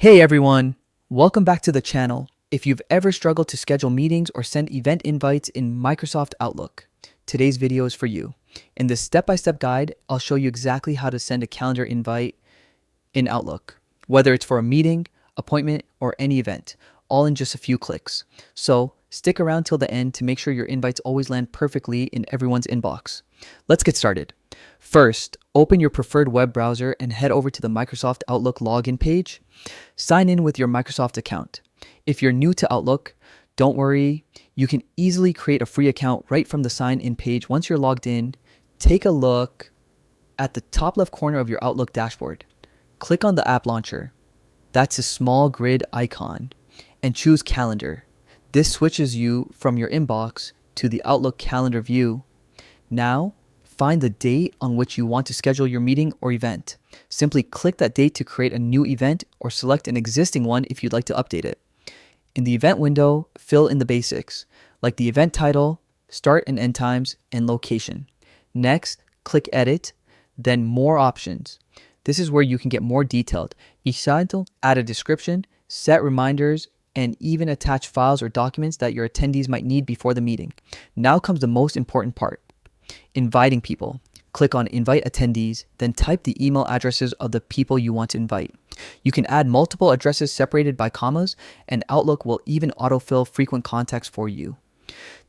Hey everyone, welcome back to the channel. If you've ever struggled to schedule meetings or send event invites in Microsoft Outlook, today's video is for you. In this step-by-step guide, I'll show you exactly how to send a calendar invite in Outlook, whether it's for a meeting, appointment, or any event, all in just a few clicks. So stick around till the end to make sure your invites always land perfectly in everyone's inbox. Let's get started. First, open your preferred web browser and head over to the Microsoft Outlook login page. Sign in with your Microsoft account. If you're new to Outlook, don't worry, you can easily create a free account right from the sign in page. Once you're logged in, take a look at the top left corner of your Outlook dashboard. Click on the app launcher. That's a small grid icon, and choose Calendar. This switches you from your inbox to the Outlook calendar view. Now, find the date on which you want to schedule your meeting or event. Simply click that date to create a new event or select an existing one if you'd like to update it. In the event window, fill in the basics, like the event title, start and end times, and location. Next, click Edit, then More Options. This is where you can get more detailed. Each title, add a description, set reminders, and even attach files or documents that your attendees might need before the meeting. Now comes the most important part. Inviting people. Click on Invite Attendees, then type the email addresses of the people you want to invite. You can add multiple addresses separated by commas, and Outlook will even autofill frequent contacts for you.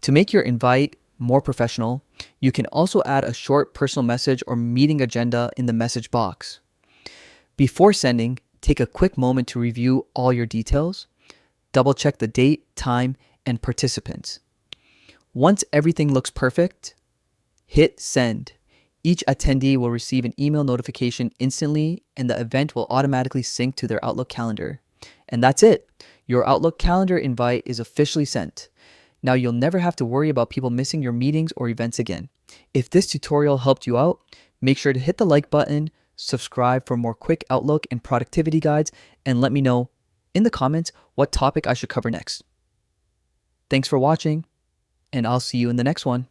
To make your invite more professional, you can also add a short personal message or meeting agenda in the message box. Before sending, take a quick moment to review all your details. Double check the date, time, and participants. Once everything looks perfect, hit send. Each attendee will receive an email notification instantly, and the event will automatically sync to their Outlook calendar. And that's it. Your Outlook calendar invite is officially sent. Now you'll never have to worry about people missing your meetings or events again. If this tutorial helped you out, make sure to hit the like button, subscribe for more quick Outlook and productivity guides, and let me know in the comments what topic I should cover next. Thanks for watching, and I'll see you in the next one.